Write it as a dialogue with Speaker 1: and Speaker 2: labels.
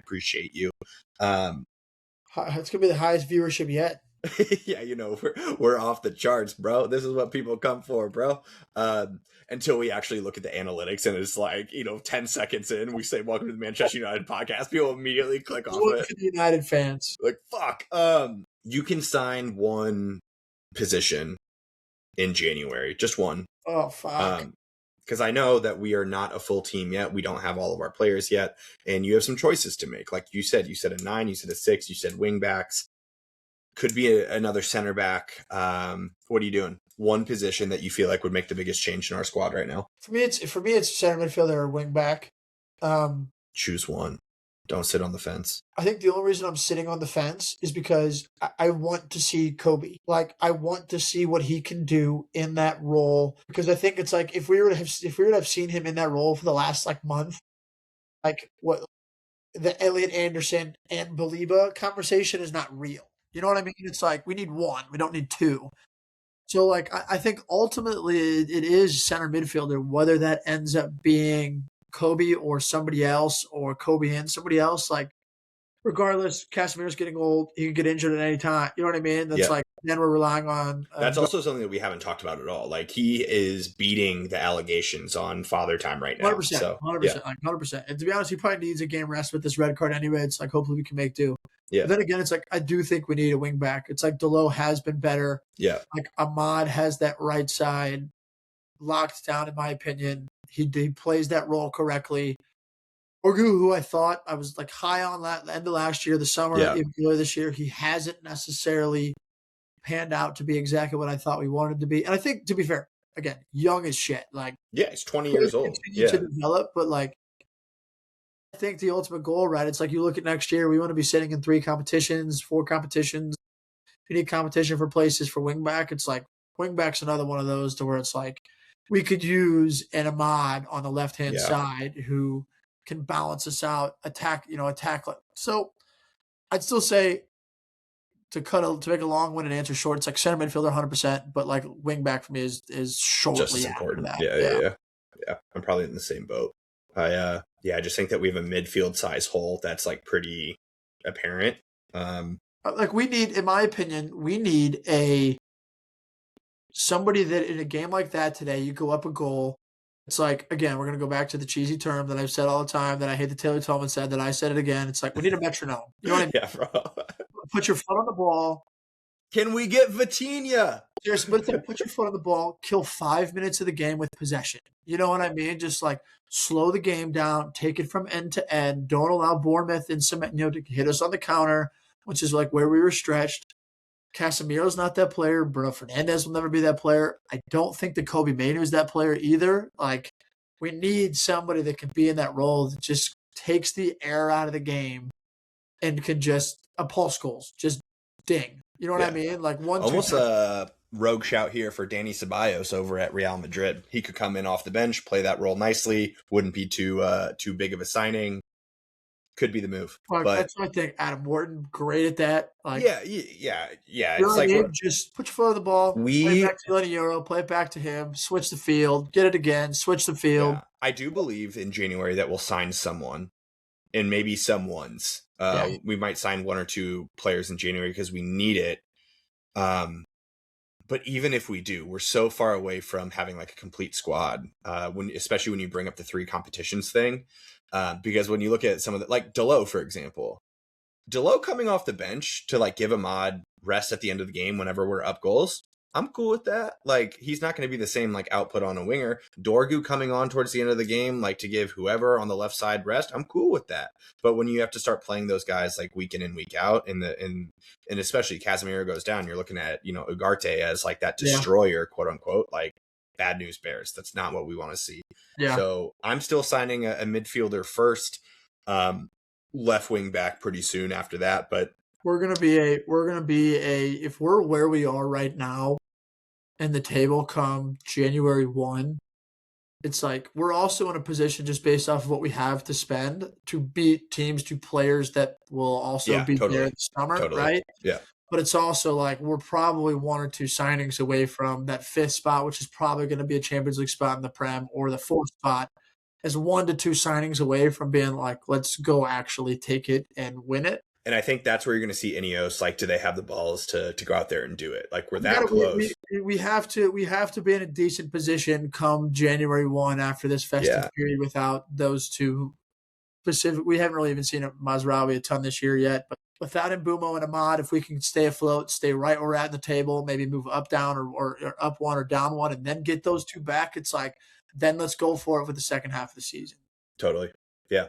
Speaker 1: appreciate you.
Speaker 2: It's gonna be the highest viewership yet.
Speaker 1: Yeah, we're off the charts, bro. This is what people come for, bro. Until we actually look at the analytics and it's like, 10 seconds in, we say welcome to the Manchester United podcast. People immediately click off it.
Speaker 2: For the United fans.
Speaker 1: Like, fuck. You can sign one position in January, just one.
Speaker 2: Oh, fuck.
Speaker 1: Because I know that we are not a full team yet. We don't have all of our players yet. And you have some choices to make. Like you said a 9, you said a 6, you said wingbacks. Could be another center back. What are you doing? One position that you feel like would make the biggest change in our squad right now?
Speaker 2: For me, it's center midfielder or wingback.
Speaker 1: Choose one. Don't sit on the fence.
Speaker 2: I think the only reason I'm sitting on the fence is because I want to see Kobe. Like, I want to see what he can do in that role, because I think it's like if we were to have seen him in that role for the last month, like what the Elliot Anderson and Baliba conversation is not real. You know what I mean? It's like we need one. We don't need two. So, I think ultimately it is center midfielder, whether that ends up being Kobe or somebody else, or Kobe and somebody else. Regardless, Casemiro's getting old. He could get injured at any time. You know what I mean? That's then we're relying on...
Speaker 1: That's also something that we haven't talked about at all. He is beating the allegations on father time right now.
Speaker 2: 100%.
Speaker 1: So,
Speaker 2: 100%. 100%. And to be honest, he probably needs a game rest with this red card anyway. It's hopefully we can make do.
Speaker 1: Yeah.
Speaker 2: But then again, it's I do think we need a wing back. It's Delo has been better.
Speaker 1: Yeah.
Speaker 2: Ahmad has that right side locked down, in my opinion. He plays that role correctly. Orgu, who I thought I was high on the end of last year, the summer, even earlier this year, he hasn't necessarily panned out to be exactly what I thought we wanted to be. And I think, to be fair, again, young as shit.
Speaker 1: He's 20 years old.
Speaker 2: Continue to develop, but I think the ultimate goal, right? It's you look at next year, we want to be sitting in 3 competitions, 4 competitions. If you need competition for places for wingback, it's wingback's another one of those to where it's we could use an Ahmad on the left-hand side who can balance us out, attack. So I'd still say, to make a long-winded answer short, it's center midfielder 100%, but wingback for me is shortly
Speaker 1: just as important.
Speaker 2: That.
Speaker 1: Yeah. I'm probably in the same boat. I just think that we have a midfield size hole that's pretty apparent.
Speaker 2: We need, in my opinion, somebody that in a game like that today, you go up a goal. It's again, we're going to go back to the cheesy term that I've said all the time, that I hate that Taylor Tolman said, that I said it again. It's we need a metronome. You know what I mean?
Speaker 1: Yeah, bro.
Speaker 2: Put your foot on the ball.
Speaker 1: Can we get Vitinha?
Speaker 2: Seriously, but put your foot on the ball, kill 5 minutes of the game with possession. You know what I mean? Just slow the game down, take it from end to end. Don't allow Bournemouth and to hit us on the counter, which is where we were stretched. Casemiro's not that player. Bruno Fernandes will never be that player. I don't think that Kobe Mainoo is that player either. We need somebody that can be in that role that just takes the air out of the game and can just pulse goals, just ding. You know what I mean?
Speaker 1: Almost a rogue shout here for Danny Ceballos over at Real Madrid. He could come in off the bench, play that role nicely. Wouldn't be too big of a signing. Could be the move.
Speaker 2: But that's what I think. Adam Wharton, great at that.
Speaker 1: Yeah. It's
Speaker 2: just put your foot on the ball. Play it back to Lenny Euro. Play it back to him. Switch the field. Get it again. Switch the field.
Speaker 1: Yeah. I do believe in January that we'll sign someone, and maybe someone's. We might sign 1 or 2 players in January because we need it. But even if we do, we're so far away from having a complete squad. Especially when you bring up the 3 competitions thing. Because when you look at some of the, Delo, for example, Delo coming off the bench to give Ahmad rest at the end of the game whenever we're up goals, I'm cool with that. He's not going to be the same output on a winger. Dorgu coming on towards the end of the game, to give whoever on the left side rest, I'm cool with that. But when you have to start playing those guys week in and week out, and especially Casemiro goes down, you're looking at Ugarte as that destroyer, quote unquote, bad news bears. That's not what we want to see. Yeah. So I'm still signing a midfielder first, left wing back pretty soon after that. But
Speaker 2: we're gonna be if we're where we are right now in the table come January 1, it's we're also in a position, just based off of what we have to spend, to beat teams, to players that will also be there this summer, right?
Speaker 1: Yeah.
Speaker 2: But it's also we're probably 1 or 2 signings away from that 5th spot, which is probably going to be a Champions League spot in the Prem, or the 4th spot as 1 to 2 signings away from being like, let's go actually take it and win it.
Speaker 1: And I think that's where you're going to see Ineos. Like, do they have the balls to go out there and do it? Like, we're
Speaker 2: We
Speaker 1: that
Speaker 2: gotta
Speaker 1: close.
Speaker 2: we have to be in a decent position come January 1 after this festive
Speaker 1: Yeah.
Speaker 2: period without those two specific. We haven't really even seen Mazraoui a ton this year yet, but without Mbumo and Ahmad, if we can stay afloat, stay right where we're at in the table, maybe move up, down, or up one or down one, and then get those two back, it's like, then let's go for it for the second half of the season.
Speaker 1: Totally. Yeah.